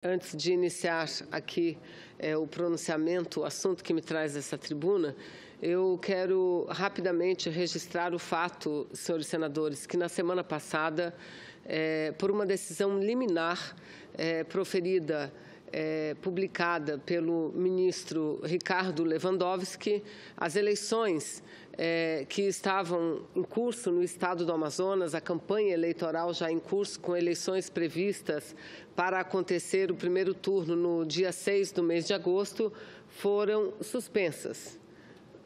Antes de iniciar aqui o pronunciamento, o assunto que me traz essa tribuna, eu quero rapidamente registrar o fato, senhores senadores, que na semana passada, por uma decisão liminar proferida, publicada pelo ministro Ricardo Lewandowski, as eleições que estavam em curso no estado do Amazonas, a campanha eleitoral já em curso, com eleições previstas para acontecer o primeiro turno no dia 6 do mês de agosto, foram suspensas.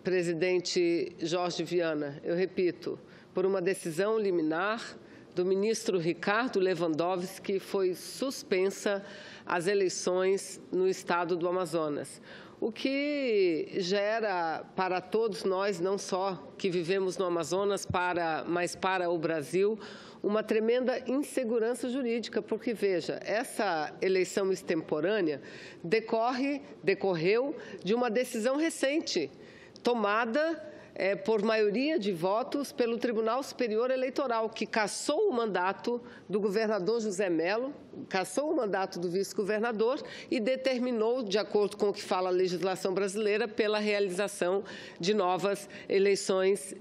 Presidente Jorge Viana, eu repito, por uma decisão liminar do ministro Ricardo Lewandowski, foi suspensa as eleições no estado do Amazonas. O que gera para todos nós, não só que vivemos no Amazonas, mas para o Brasil, uma tremenda insegurança jurídica, porque, veja, essa eleição extemporânea decorreu de uma decisão recente, tomada por maioria de votos pelo Tribunal Superior Eleitoral, que cassou o mandato do governador José Mello, cassou o mandato do vice-governador e determinou, de acordo com o que fala a legislação brasileira, pela realização de novas eleições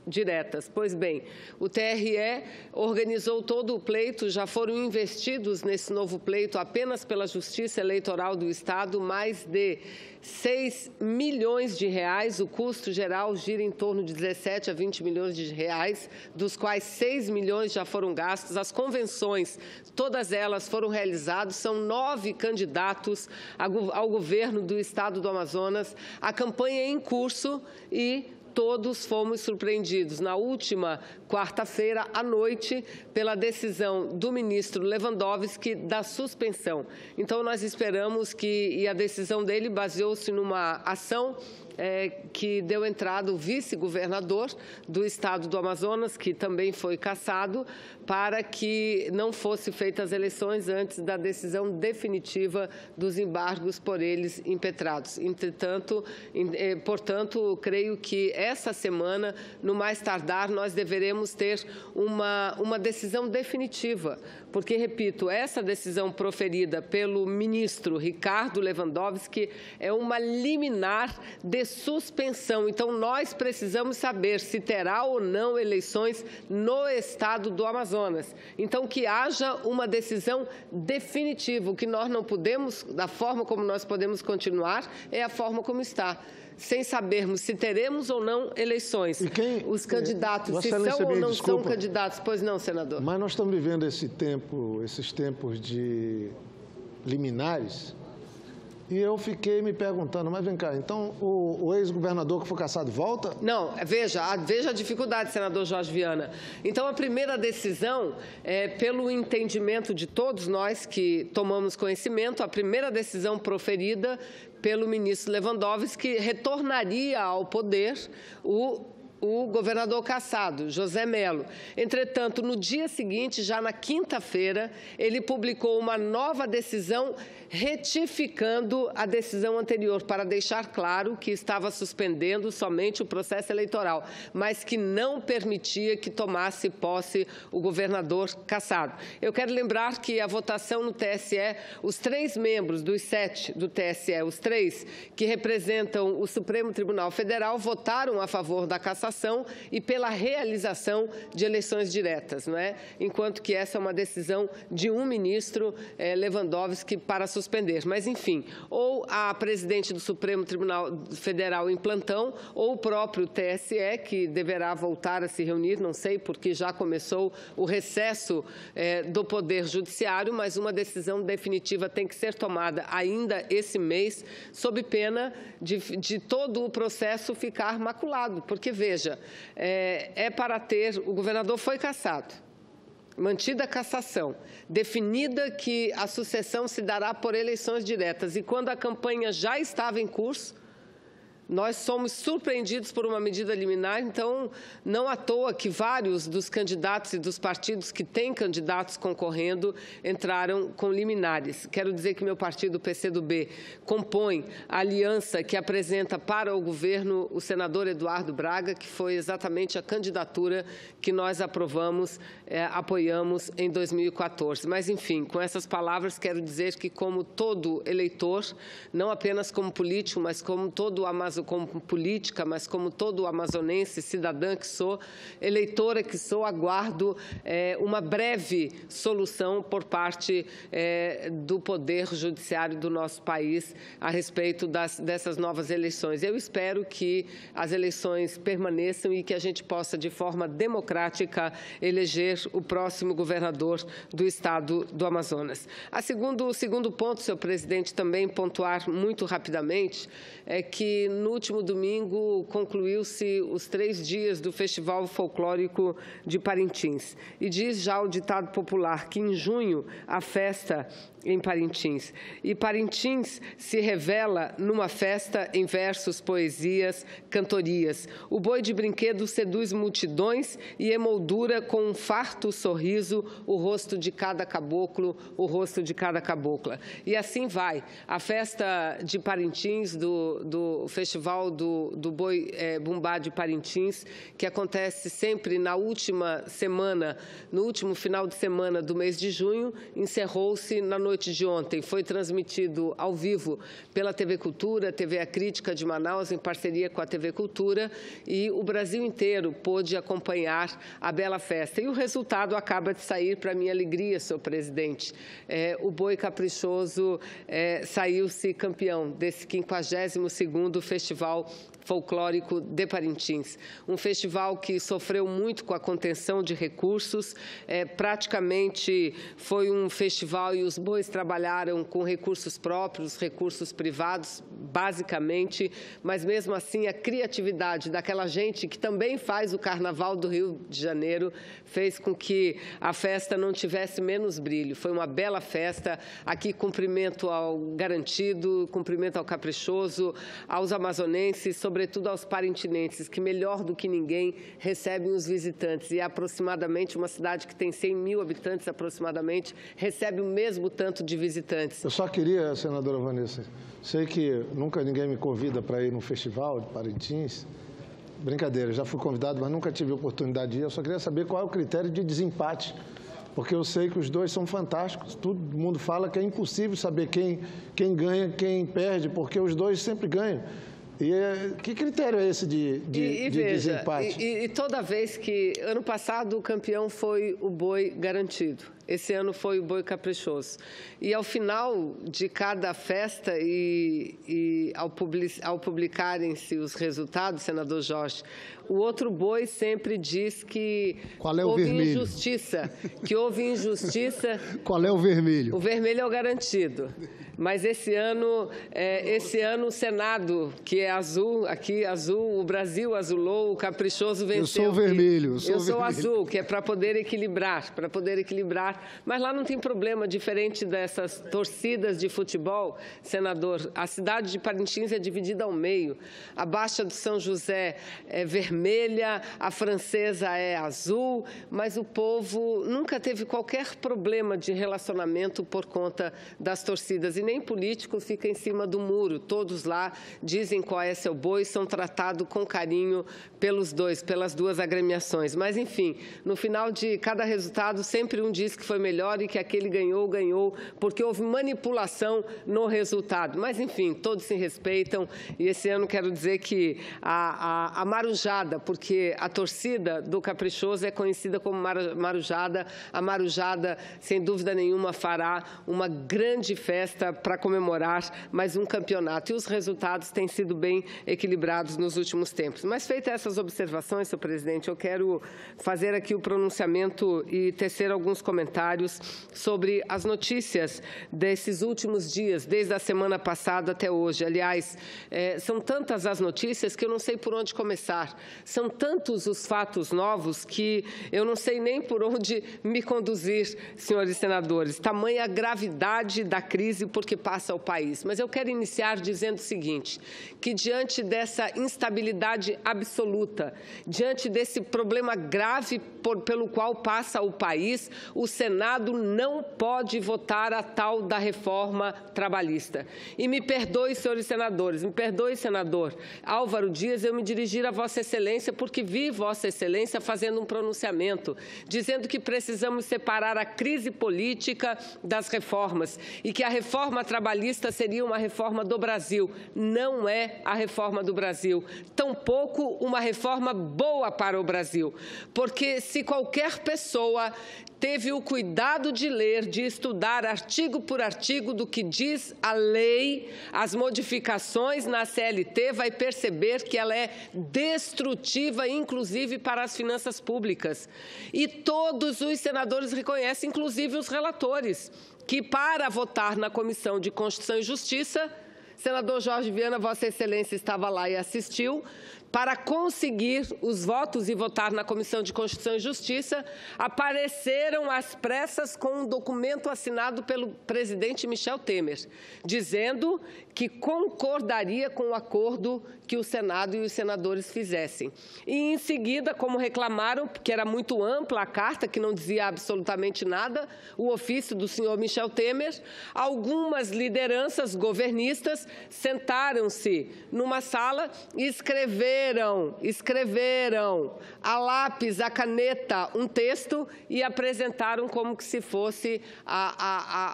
diretas. Pois bem, o TRE organizou todo o pleito, já foram investidos nesse novo pleito, apenas pela Justiça Eleitoral do Estado, mais de 6 milhões de reais, o custo geral gira em torno de 17 a 20 milhões de reais, dos quais 6 milhões já foram gastos. As convenções, todas elas foram realizadas, são 9 candidatos ao governo do estado do Amazonas. A campanha é em curso e todos fomos surpreendidos na última quarta-feira à noite pela decisão do ministro Lewandowski da suspensão. Então, nós esperamos e a decisão dele baseou-se numa ação que deu entrada o vice-governador do estado do Amazonas, que também foi cassado, para que não fossem feitas as eleições antes da decisão definitiva dos embargos por eles impetrados. Entretanto, portanto, creio que essa semana, no mais tardar, nós deveremos ter uma decisão definitiva, porque, repito, essa decisão proferida pelo ministro Ricardo Lewandowski é uma liminar de suspensão. Então, nós precisamos saber se terá ou não eleições no estado do Amazonas. Então, que haja uma decisão definitiva. O que nós não podemos, da forma como nós podemos continuar, é a forma como está, sem sabermos se teremos ou não eleições. Os candidatos, se são ou não são candidatos. Pois não, senador. Mas nós estamos vivendo esses tempos de liminares. E eu fiquei me perguntando, mas vem cá, então o ex-governador que foi cassado volta? Não, veja a dificuldade, senador Jorge Viana. Então, a primeira decisão, pelo entendimento de todos nós que tomamos conhecimento, a primeira decisão proferida pelo ministro Lewandowski retornaria ao poder o governador cassado, José Mello. Entretanto, no dia seguinte, já na quinta-feira, ele publicou uma nova decisão retificando a decisão anterior, para deixar claro que estava suspendendo somente o processo eleitoral, mas que não permitia que tomasse posse o governador cassado. Eu quero lembrar que a votação no TSE, os 3 membros dos 7 do TSE, os 3 que representam o Supremo Tribunal Federal, votaram a favor da cassação e pela realização de eleições diretas, não é? Enquanto que essa é uma decisão de um ministro, Lewandowski, para suspender. Mas, enfim, ou a presidente do Supremo Tribunal Federal em plantão, ou o próprio TSE, que deverá voltar a se reunir, não sei, porque já começou o recesso do Poder Judiciário, mas uma decisão definitiva tem que ser tomada ainda esse mês, sob pena de todo o processo ficar maculado. Porque, veja, para ter... O governador foi cassado, mantida a cassação, definida que a sucessão se dará por eleições diretas, e quando a campanha já estava em curso, Nós somos surpreendidos por uma medida liminar, então não à toa que vários dos candidatos e dos partidos que têm candidatos concorrendo entraram com liminares. Quero dizer que meu partido, o PCdoB, compõe a aliança que apresenta para o governo o senador Eduardo Braga, que foi exatamente a candidatura que nós apoiamos em 2014. Mas, enfim, com essas palavras, quero dizer que, como todo eleitor, não apenas como político, mas como todo como política, mas como todo amazonense, cidadã que sou, eleitora que sou, aguardo uma breve solução por parte do Poder Judiciário do nosso país a respeito dessas novas eleições. Eu espero que as eleições permaneçam e que a gente possa, de forma democrática, eleger o próximo governador do Estado do Amazonas. O segundo ponto, senhor presidente, também pontuar muito rapidamente, é que no último domingo concluiu-se os 3 dias do Festival Folclórico de Parintins. E diz já o ditado popular que em junho a festa em Parintins. E Parintins se revela numa festa em versos, poesias, cantorias. O boi de brinquedo seduz multidões e emoldura com um farto sorriso o rosto de cada caboclo, o rosto de cada cabocla. E assim vai. A festa de Parintins, do Festival do Boi Bumbá de Parintins, que acontece sempre na última semana, no último final de semana do mês de junho, encerrou-se na noite de ontem. Foi transmitido ao vivo pela TV Cultura, TV A Crítica de Manaus, em parceria com a TV Cultura, e o Brasil inteiro pôde acompanhar a bela festa. E o resultado acaba de sair, para minha alegria, senhor presidente. O Boi Caprichoso saiu-se campeão desse 52º Festival Folclórico de Parintins. Um festival que sofreu muito com a contenção de recursos, praticamente foi um festival e os bois trabalharam com recursos próprios, recursos privados, basicamente, mas mesmo assim a criatividade daquela gente que também faz o Carnaval do Rio de Janeiro fez com que a festa não tivesse menos brilho. Foi uma bela festa. Aqui cumprimento ao Garantido, cumprimento ao Caprichoso, aos amazonenses, sobretudo aos parintinenses, que melhor do que ninguém recebem os visitantes. E aproximadamente uma cidade que tem 100 mil habitantes aproximadamente recebe o mesmo tanto de visitantes. Eu só queria, senadora Vanessa, sei que nunca ninguém me convida para ir no festival de Parintins. Brincadeira, já fui convidado, mas nunca tive oportunidade de ir. Eu só queria saber qual é o critério de desempate, porque eu sei que os dois são fantásticos. Todo mundo fala que é impossível saber quem ganha, quem perde, porque os dois sempre ganham. E que critério é esse de veja, desempate? E toda vez que... Ano passado o campeão foi o Boi Garantido. Esse ano foi o Boi Caprichoso. E ao final de cada festa ao publicarem-se os resultados, senador Jorge, o outro boi sempre diz que houve injustiça. Que houve injustiça. Qual é o vermelho? O vermelho é o Garantido. Mas esse ano o Senado, que é azul, aqui azul, o Brasil azulou, o Caprichoso venceu. Eu sou o vermelho. Eu sou azul, que é para poder equilibrar, Mas lá não tem problema, diferente dessas torcidas de futebol, senador. A cidade de Parintins é dividida ao meio. A Baixa do São José é vermelha, a Francesa é azul, mas o povo nunca teve qualquer problema de relacionamento por conta das torcidas. E nem político fica em cima do muro. Todos lá dizem qual é seu boi, são tratados com carinho pelas duas agremiações. Mas, enfim, no final de cada resultado, sempre um diz que foi melhor e que aquele ganhou, porque houve manipulação no resultado. Mas, enfim, todos se respeitam e esse ano quero dizer que a marujada, porque a torcida do Caprichoso é conhecida como marujada, a marujada, sem dúvida nenhuma, fará uma grande festa para comemorar mais um campeonato. E os resultados têm sido bem equilibrados nos últimos tempos. Mas, feitas essas observações, senhor presidente, eu quero fazer aqui o pronunciamento e tecer alguns comentários comentários sobre as notícias desses últimos dias, desde a semana passada até hoje. Aliás, são tantas as notícias que eu não sei por onde começar. São tantos os fatos novos que eu não sei nem por onde me conduzir, senhores senadores. Tamanha a gravidade da crise por que passa o país. Mas eu quero iniciar dizendo o seguinte, que diante dessa instabilidade absoluta, diante desse problema grave pelo qual passa o país, o Senado não pode votar a tal da reforma trabalhista. E me perdoe, senhores senadores, me perdoe, senador Álvaro Dias, eu me dirigir a Vossa Excelência porque vi Vossa Excelência fazendo um pronunciamento, dizendo que precisamos separar a crise política das reformas e que a reforma trabalhista seria uma reforma do Brasil. Não é a reforma do Brasil, tampouco uma reforma boa para o Brasil, porque se qualquer pessoa teve o cuidado de ler, de estudar artigo por artigo do que diz a lei, as modificações na CLT, vai perceber que ela é destrutiva, inclusive para as finanças públicas. E todos os senadores reconhecem, inclusive os relatores, que para votar na Comissão de Constituição e Justiça, senador Jorge Viana, Vossa Excelência estava lá e assistiu, para conseguir os votos e votar na Comissão de Constituição e Justiça, apareceram às pressas com um documento assinado pelo presidente Michel Temer, dizendo que concordaria com o acordo que o Senado e os senadores fizessem. E, em seguida, como reclamaram, porque era muito ampla a carta, que não dizia absolutamente nada, o ofício do senhor Michel Temer, algumas lideranças governistas sentaram-se numa sala e escreveram a lápis, a caneta, um texto e apresentaram como que se fosse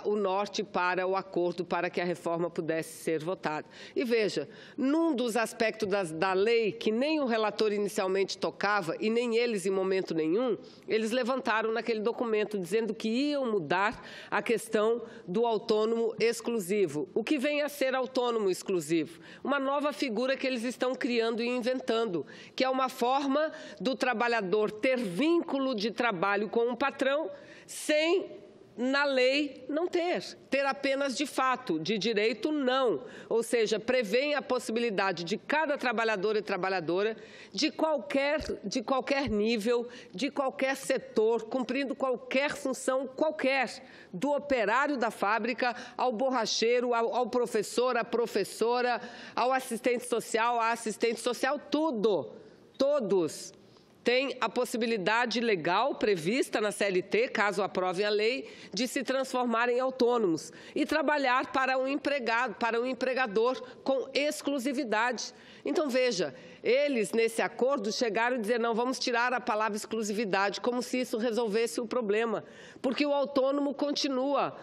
o norte para o acordo para que a reforma pudesse ser votada. E veja, num dos aspectos da lei que nem o relator inicialmente tocava e nem eles em momento nenhum, eles levantaram naquele documento dizendo que iam mudar a questão do autônomo exclusivo. O que vem a ser autônomo exclusivo? Uma nova figura que eles estão criando e inventando, que é uma forma do trabalhador ter vínculo de trabalho com um patrão sem, na lei, não ter apenas de fato, de direito, não. Ou seja, prevê a possibilidade de cada trabalhador e trabalhadora, de qualquer nível, de qualquer setor, cumprindo qualquer função, do operário da fábrica ao borracheiro, ao professor, à professora, ao assistente social, à assistente social, todos têm a possibilidade legal prevista na CLT, caso aprovem a lei, de se transformarem em autônomos e trabalhar para um empregado, para um empregador com exclusividade. Então, veja, eles, nesse acordo, chegaram a dizer, não, vamos tirar a palavra exclusividade, como se isso resolvesse o problema, porque o autônomo continua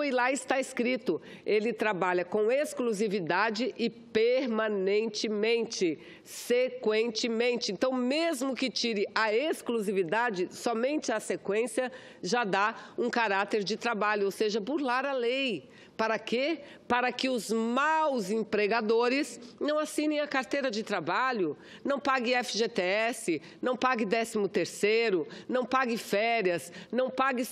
e lá está escrito, ele trabalha com exclusividade e permanentemente, sequentemente. Então, mesmo que tire a exclusividade, somente a sequência já dá um caráter de trabalho, ou seja, burlar a lei. Para quê? Para que os maus empregadores não assinem a carteira de trabalho, não pague FGTS, não pague 13º, não pague férias, não pague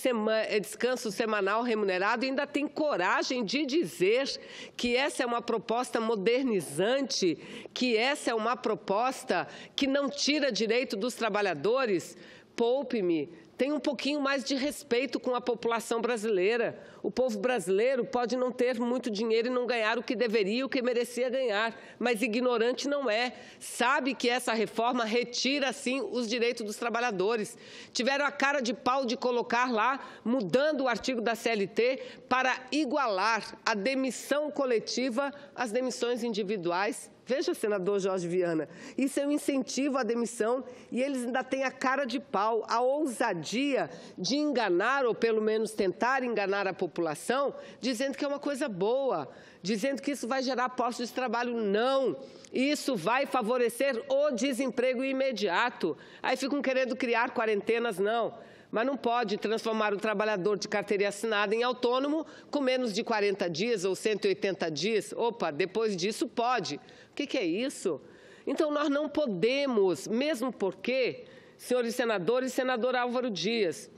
descanso semanal remunerado e ainda tem coragem de dizer que essa é uma proposta modernizante, que essa é uma proposta que não tira direito dos trabalhadores. Poupe-me. Tem um pouquinho mais de respeito com a população brasileira. O povo brasileiro pode não ter muito dinheiro e não ganhar o que deveria, o que merecia ganhar, mas ignorante não é. Sabe que essa reforma retira, sim, os direitos dos trabalhadores. Tiveram a cara de pau de colocar lá, mudando o artigo da CLT, para igualar a demissão coletiva às demissões individuais. Veja, senador Jorge Viana, isso é um incentivo à demissão e eles ainda têm a cara de pau, a ousadia de enganar, ou pelo menos tentar enganar a população, dizendo que é uma coisa boa, dizendo que isso vai gerar postos de trabalho. Não, isso vai favorecer o desemprego imediato. Aí ficam querendo criar quarentenas, não. Mas não pode transformar o trabalhador de carteira assinada em autônomo com menos de 40 dias ou 180 dias. Opa, depois disso pode. O que é isso? Então, nós não podemos, mesmo porque, senhores senadores, senador Álvaro Dias,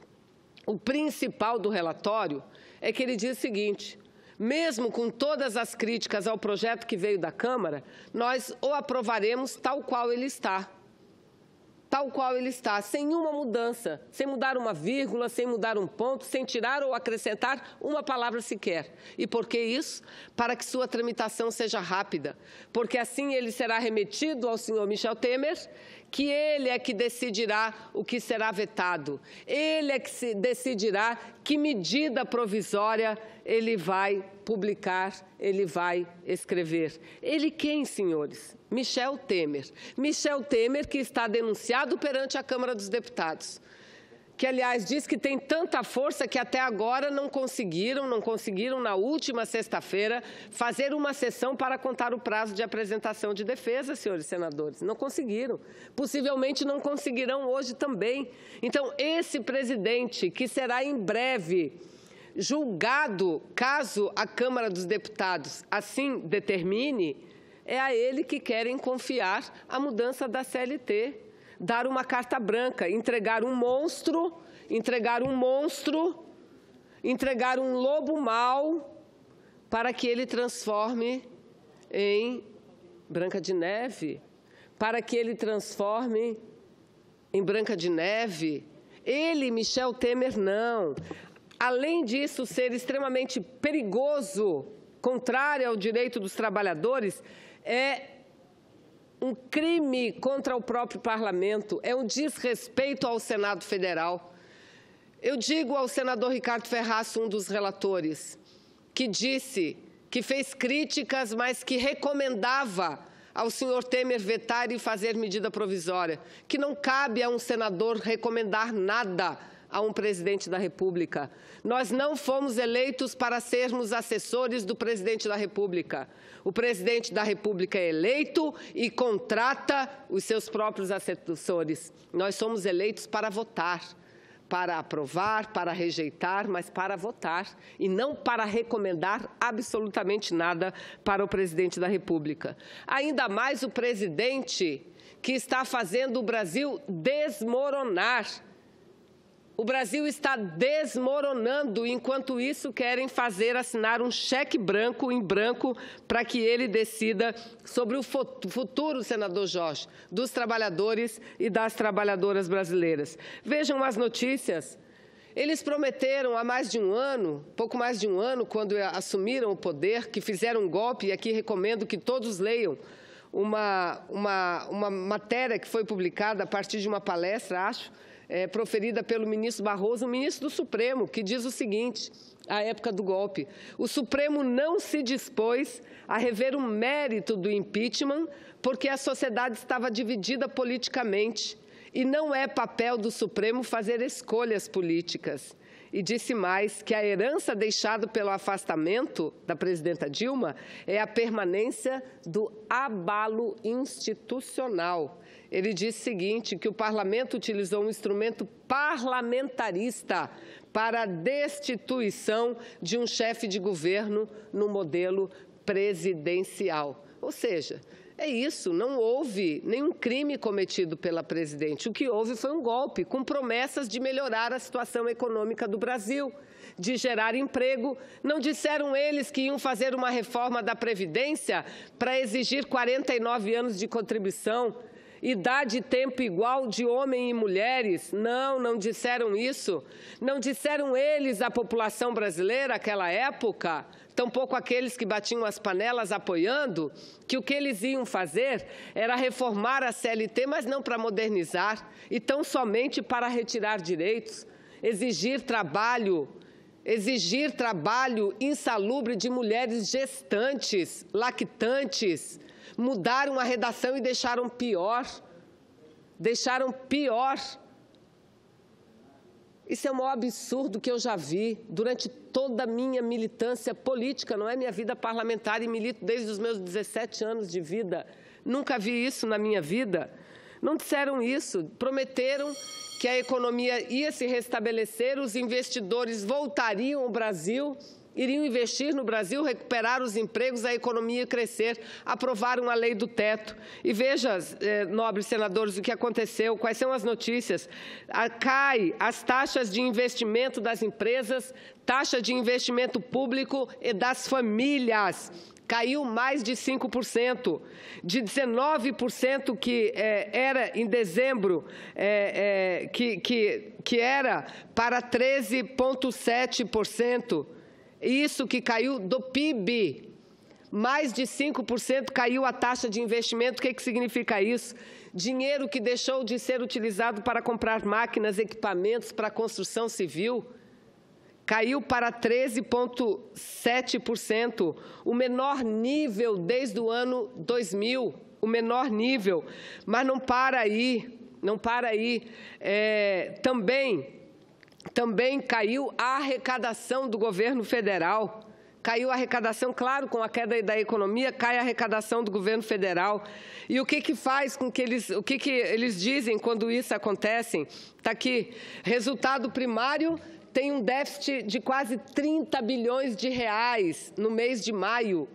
o principal do relatório é que ele diz o seguinte: mesmo com todas as críticas ao projeto que veio da Câmara, nós o aprovaremos tal qual ele está. Tal qual ele está, sem uma mudança, sem mudar uma vírgula, sem mudar um ponto, sem tirar ou acrescentar uma palavra sequer. E por que isso? Para que sua tramitação seja rápida, porque assim ele será remetido ao senhor Michel Temer, que ele é que decidirá o que será vetado, ele é que decidirá que medida provisória ele vai publicar, ele vai escrever. Ele quem, senhores? Michel Temer. Michel Temer, que está denunciado perante a Câmara dos Deputados, que, aliás, diz que tem tanta força que até agora não conseguiram na última sexta-feira, fazer uma sessão para contar o prazo de apresentação de defesa, senhores senadores. Não conseguiram. Possivelmente não conseguirão hoje também. Então, esse presidente, que será em breve julgado, caso a Câmara dos Deputados assim determine, é a ele que querem confiar a mudança da CLT. Dar uma carta branca, entregar um monstro, entregar um lobo mau, para que ele transforme em Branca de Neve, para que ele transforme em Branca de Neve. Ele, Michel Temer, não. Além disso, ser extremamente perigoso, contrário ao direito dos trabalhadores, é um crime contra o próprio parlamento, é um desrespeito ao Senado Federal. Eu digo ao senador Ricardo Ferraz, um dos relatores, que disse que fez críticas, mas que recomendava ao senhor Temer vetar e fazer medida provisória, que não cabe a um senador recomendar nada a um presidente da República. Nós não fomos eleitos para sermos assessores do presidente da República. O presidente da República é eleito e contrata os seus próprios assessores. Nós somos eleitos para votar, para aprovar, para rejeitar, mas para votar e não para recomendar absolutamente nada para o presidente da República. Ainda mais o presidente que está fazendo o Brasil desmoronar. O Brasil está desmoronando, enquanto isso querem fazer assinar um cheque branco em branco para que ele decida sobre o futuro, senador Jorge, dos trabalhadores e das trabalhadoras brasileiras. Vejam as notícias. Eles prometeram há mais de um ano, pouco mais de um ano, quando assumiram o poder, que fizeram um golpe, e aqui recomendo que todos leiam uma matéria que foi publicada a partir de uma palestra, acho, proferida pelo ministro Barroso, o ministro do Supremo, que diz o seguinte, à época do golpe: o Supremo não se dispôs a rever o mérito do impeachment porque a sociedade estava dividida politicamente e não é papel do Supremo fazer escolhas políticas. E disse mais que a herança deixada pelo afastamento da presidenta Dilma é a permanência do abalo institucional. Ele disse o seguinte, que o parlamento utilizou um instrumento parlamentarista para a destituição de um chefe de governo no modelo presidencial. Ou seja, é isso, não houve nenhum crime cometido pela presidente. O que houve foi um golpe, com promessas de melhorar a situação econômica do Brasil, de gerar emprego. Não disseram eles que iam fazer uma reforma da Previdência para exigir 49 anos de contribuição, idade e tempo igual de homens e mulheres? Não, não disseram isso. Não disseram eles à população brasileira naquela época, tampouco aqueles que batiam as panelas apoiando, que o que eles iam fazer era reformar a CLT, mas não para modernizar, e tão somente para retirar direitos, exigir trabalho insalubre de mulheres gestantes, lactantes, mudaram a redação e deixaram pior. Isso é o maior absurdo que eu já vi durante toda a minha militância política, não é minha vida parlamentar, e milito desde os meus 17 anos de vida. Nunca vi isso na minha vida. Não disseram isso, prometeram que a economia ia se restabelecer, os investidores voltariam ao Brasil iriam investir no Brasil, recuperar os empregos, a economia crescer, aprovar uma lei do teto. E veja, nobres senadores, o que aconteceu, quais são as notícias. Cai as taxas de investimento das empresas, taxa de investimento público e das famílias. Caiu mais de 5%, de 19% que era em dezembro, que era para 13,7%. Isso que caiu do PIB. Mais de 5% caiu a taxa de investimento. O que significa isso? Dinheiro que deixou de ser utilizado para comprar máquinas, equipamentos para a construção civil, caiu para 13,7%, o menor nível desde o ano 2000, o menor nível. Mas não para aí, não para aí. Também caiu a arrecadação do governo federal. Caiu a arrecadação, claro, com a queda da economia, cai a arrecadação do governo federal. E o que faz com que o que eles dizem quando isso acontece? Está aqui, resultado primário tem um déficit de quase 30 bilhões de reais no mês de maio.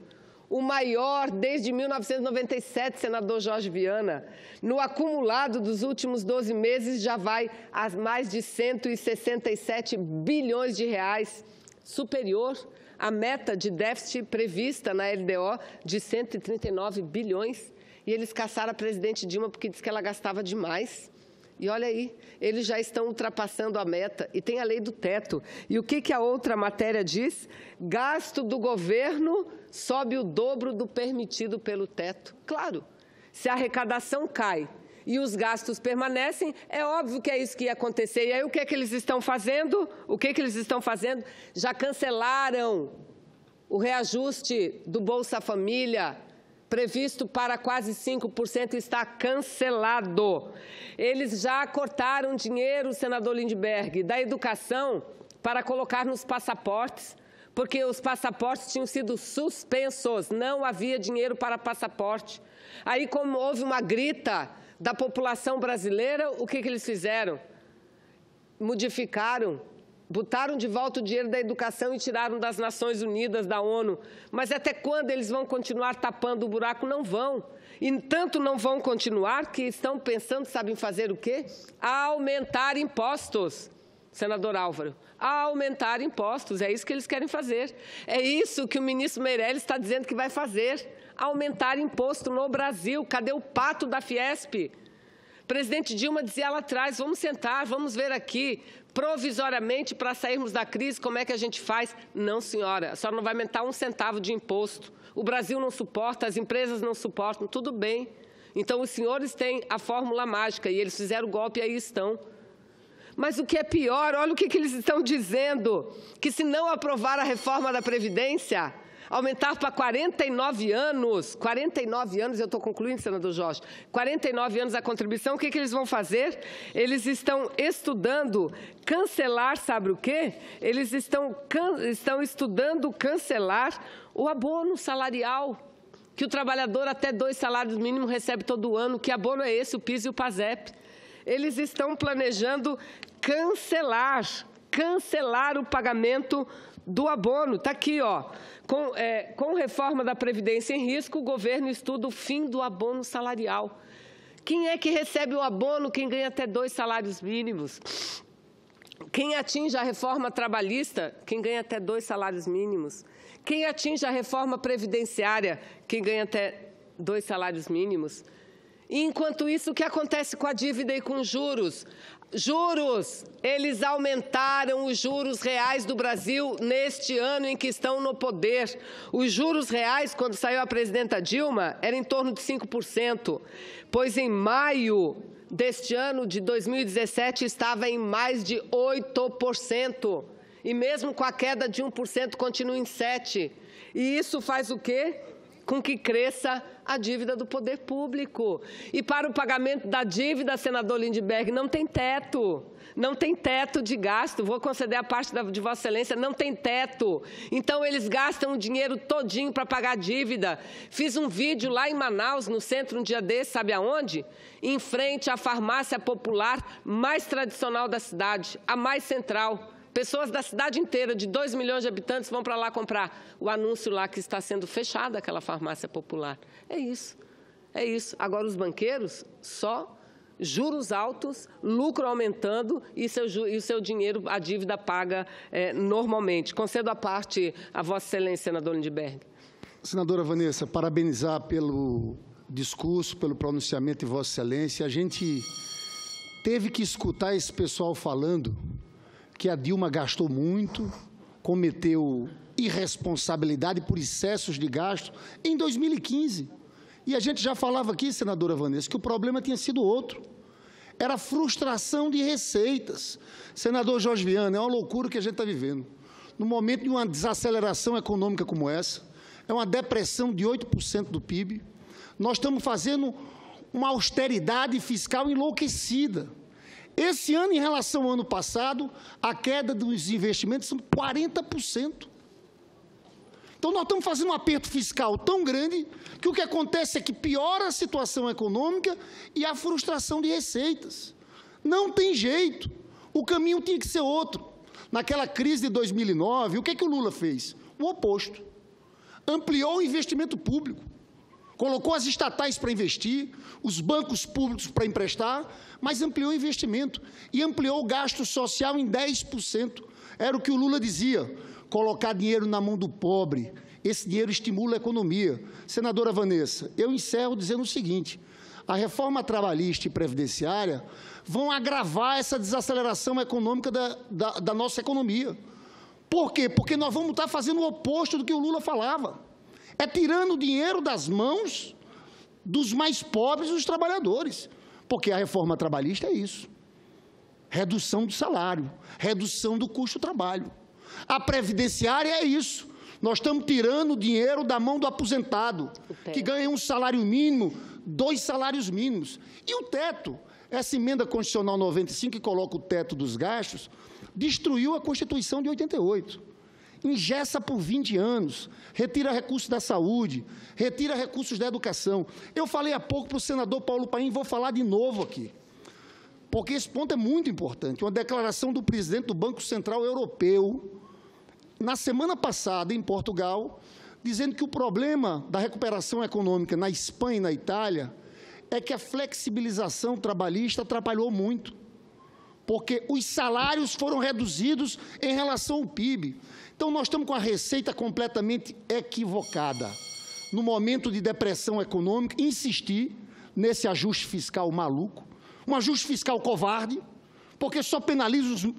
O maior desde 1997, senador Jorge Viana. No acumulado dos últimos 12 meses, já vai a mais de 167 bilhões de reais, superior à meta de déficit prevista na LDO de 139 bilhões. E eles caçaram a presidente Dilma porque disse que ela gastava demais. E olha aí, eles já estão ultrapassando a meta e tem a lei do teto. E o que a outra matéria diz? Gasto do governo sobe o dobro do permitido pelo teto. Claro, se a arrecadação cai e os gastos permanecem, é óbvio que é isso que ia acontecer. E aí o que eles estão fazendo? O que eles estão fazendo? Já cancelaram o reajuste do Bolsa Família, previsto para quase 5%, está cancelado. Eles já cortaram dinheiro, senador Lindbergh, da educação para colocar nos passaportes, porque os passaportes tinham sido suspensos, não havia dinheiro para passaporte. Aí, como houve uma grita da população brasileira, o que eles fizeram? Modificaram. Botaram de volta o dinheiro da educação e tiraram das Nações Unidas, da ONU. Mas até quando eles vão continuar tapando o buraco? Não vão. E tanto não vão continuar que estão pensando, sabem fazer o quê? Aumentar impostos, senador Álvaro. Aumentar impostos, é isso que eles querem fazer. É isso que o ministro Meirelles está dizendo que vai fazer. Aumentar imposto no Brasil. Cadê o pato da Fiesp? O presidente Dilma dizia lá atrás, vamos sentar, vamos ver aqui, provisoriamente, para sairmos da crise, como é que a gente faz? Não, senhora, a senhora não vai aumentar um centavo de imposto. O Brasil não suporta, as empresas não suportam, tudo bem. Então, os senhores têm a fórmula mágica e eles fizeram o golpe e aí estão. Mas o que é pior, olha o que eles estão dizendo, que se não aprovar a reforma da Previdência, aumentar para 49 anos, eu estou concluindo, senador Jorge, 49 anos a contribuição, o que eles vão fazer? Eles estão estudando cancelar, sabe o quê? Eles estão estudando cancelar o abono salarial, que o trabalhador até 2 salários mínimos recebe todo ano. Que abono é esse? O PIS e o PASEP. Eles estão planejando cancelar o pagamento do abono. Está aqui, ó. Com reforma da Previdência em risco, o governo estuda o fim do abono salarial. Quem é que recebe o abono? Quem ganha até 2 salários mínimos. Quem atinge a reforma trabalhista? Quem ganha até 2 salários mínimos. Quem atinge a reforma previdenciária? Quem ganha até 2 salários mínimos. E, enquanto isso, o que acontece com a dívida e com os juros? Juros, eles aumentaram os juros reais do Brasil neste ano em que estão no poder. Os juros reais, quando saiu a presidenta Dilma, era em torno de 5%, pois em maio deste ano de 2017 estava em mais de 8%. E mesmo com a queda de 1%, continua em 7%. E isso faz o quê? Com que cresça a dívida do poder público. E para o pagamento da dívida, senador Lindbergh, não tem teto. Não tem teto de gasto. Vou conceder a parte de Vossa Excelência, não tem teto. Então, eles gastam o dinheiro todinho para pagar a dívida. Fiz um vídeo lá em Manaus, no centro, um dia desse, sabe aonde? Em frente à farmácia popular mais tradicional da cidade, a mais central. Pessoas da cidade inteira, de 2 milhões de habitantes, vão para lá comprar o anúncio lá que está sendo fechada aquela farmácia popular. É isso. É isso. Agora, os banqueiros, só juros altos, lucro aumentando e o seu dinheiro, a dívida paga normalmente. Concedo a parte a Vossa Excelência, senador Lindbergh. Senadora Vanessa, parabenizar pelo discurso, pelo pronunciamento de Vossa Excelência. A gente teve que escutar esse pessoal falando que a Dilma gastou muito, cometeu irresponsabilidade por excessos de gasto em 2015. E a gente já falava aqui, senadora Vanessa, que o problema tinha sido outro. Era frustração de receitas. Senador Jorge Viana, é uma loucura que a gente está vivendo. No momento de uma desaceleração econômica como essa, é uma depressão de 8% do PIB, nós estamos fazendo uma austeridade fiscal enlouquecida. Esse ano, em relação ao ano passado, a queda dos investimentos são 40%. Então, nós estamos fazendo um aperto fiscal tão grande que o que acontece é que piora a situação econômica e a frustração de receitas. Não tem jeito. O caminho tinha que ser outro. Naquela crise de 2009, o que o Lula fez? O oposto. Ampliou o investimento público. Colocou as estatais para investir, os bancos públicos para emprestar, mas ampliou o investimento e ampliou o gasto social em 10%. Era o que o Lula dizia, colocar dinheiro na mão do pobre. Esse dinheiro estimula a economia. Senadora Vanessa, eu encerro dizendo o seguinte, a reforma trabalhista e previdenciária vão agravar essa desaceleração econômica da nossa economia. Por quê? Porque nós vamos estar fazendo o oposto do que o Lula falava. É tirando o dinheiro das mãos dos mais pobres e dos trabalhadores. Porque a reforma trabalhista é isso. Redução do salário, redução do custo do trabalho. A previdenciária é isso. Nós estamos tirando o dinheiro da mão do aposentado, que ganha um salário mínimo, 2 salários mínimos. E o teto, essa emenda constitucional 95, que coloca o teto dos gastos, destruiu a Constituição de 88. Engessa por 20 anos, retira recursos da saúde, retira recursos da educação. Eu falei há pouco para o senador Paulo Paim, vou falar de novo aqui, porque esse ponto é muito importante. Uma declaração do presidente do Banco Central Europeu, na semana passada, em Portugal, dizendo que o problema da recuperação econômica na Espanha e na Itália é que a flexibilização trabalhista atrapalhou muito, porque os salários foram reduzidos em relação ao PIB. Então, nós estamos com a receita completamente equivocada. No momento de depressão econômica, insistir nesse ajuste fiscal maluco, um ajuste fiscal covarde, porque só penaliza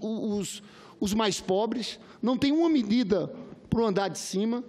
os mais pobres, não tem uma medida para o andar de cima,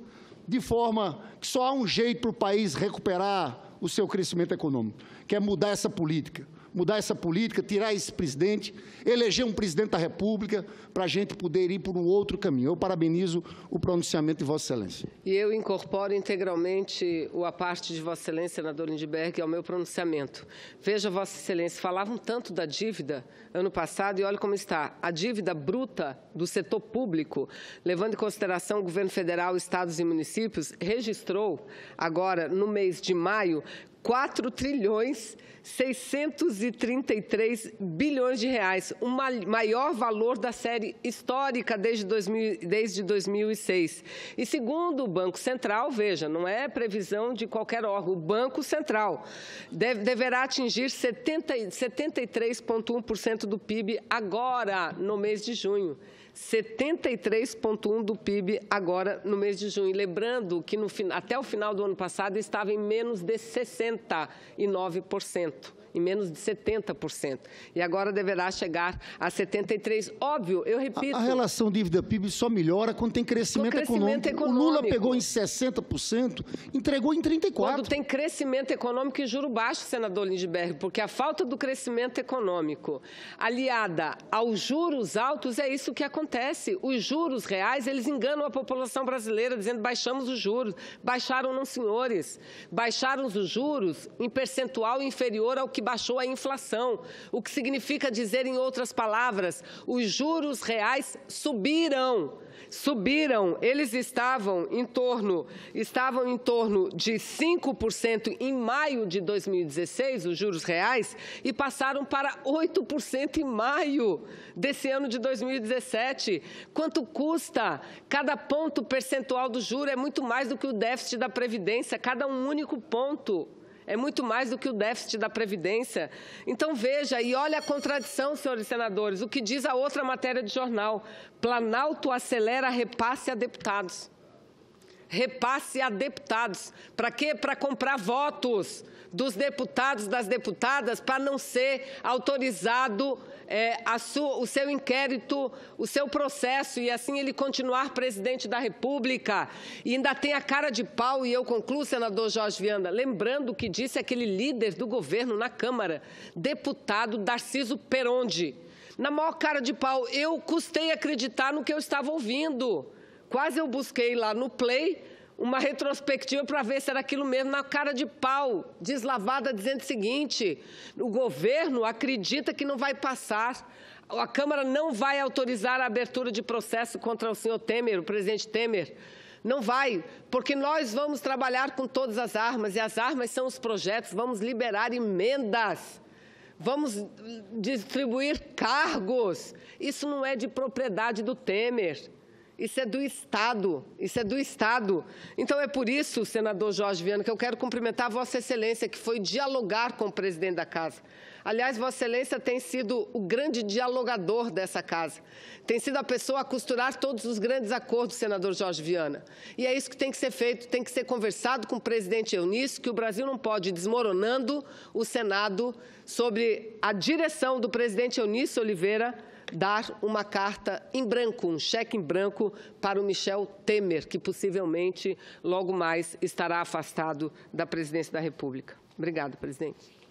de forma que só há um jeito para o país recuperar o seu crescimento econômico, que é mudar essa política. Mudar essa política, tirar esse presidente, eleger um presidente da República, para a gente poder ir por um outro caminho. Eu parabenizo o pronunciamento de Vossa Excelência. E eu incorporo integralmente a parte de Vossa Excelência, senador Lindbergh, ao meu pronunciamento. Veja, Vossa Excelência, falavam tanto da dívida ano passado e olha como está. A dívida bruta do setor público, levando em consideração o governo federal, estados e municípios, registrou agora, no mês de maio, 4,633 bilhões de reais, o maior valor da série histórica desde 2006. E segundo o Banco Central, veja, não é previsão de qualquer órgão, o Banco Central deverá atingir 73,1% do PIB agora, no mês de junho. 73,1% do PIB agora no mês de junho. Lembrando que até o final do ano passado estava em menos de 69%. Em menos de 70%. E agora deverá chegar a 73%. Óbvio, eu repito... A relação dívida-PIB só melhora quando tem crescimento econômico. O Lula pegou em 60%, entregou em 34%. Quando tem crescimento econômico e juro baixo, senador Lindbergh, porque a falta do crescimento econômico aliada aos juros altos, é isso que acontece. Os juros reais, eles enganam a população brasileira, dizendo baixamos os juros. Baixaram não, senhores. Baixaram os juros em percentual inferior ao que baixou a inflação, o que significa dizer, em outras palavras, os juros reais subiram. Eles estavam em torno de 5% em maio de 2016, os juros reais, e passaram para 8% em maio desse ano de 2017. Quanto custa? Cada ponto percentual do juro é muito mais do que o déficit da Previdência, cada um único ponto. É muito mais do que o déficit da Previdência. Então, veja, e olha a contradição, senhores senadores, o que diz a outra matéria de jornal. Planalto acelera repasse a deputados. Repasse a deputados. Para quê? Para comprar votos dos deputados, das deputadas, para não ser autorizado o seu inquérito, o seu processo, e assim ele continuar presidente da República. E ainda tem a cara de pau, e eu concluo, senador Jorge Viana, lembrando o que disse aquele líder do governo na Câmara, deputado Darciso Peronde. Na maior cara de pau, eu custei acreditar no que eu estava ouvindo. Quase eu busquei lá no Play uma retrospectiva para ver se era aquilo mesmo, na cara de pau, deslavada, dizendo o seguinte: o governo acredita que não vai passar, a Câmara não vai autorizar a abertura de processo contra o senhor Temer, o presidente Temer. Não vai, porque nós vamos trabalhar com todas as armas, e as armas são os projetos, vamos liberar emendas. Vamos distribuir cargos. Isso não é de propriedade do Temer. Isso é do Estado, Então, é por isso, senador Jorge Viana, que eu quero cumprimentar Vossa Excelência, que foi dialogar com o presidente da Casa. Aliás, Vossa Excelência tem sido o grande dialogador dessa Casa. Tem sido a pessoa a costurar todos os grandes acordos, senador Jorge Viana. E é isso que tem que ser feito, tem que ser conversado com o presidente Eunício, que o Brasil não pode ir desmoronando o Senado sobre a direção do presidente Eunício Oliveira dar uma carta em branco, um cheque em branco para o Michel Temer, que possivelmente logo mais estará afastado da presidência da República. Obrigada, presidente.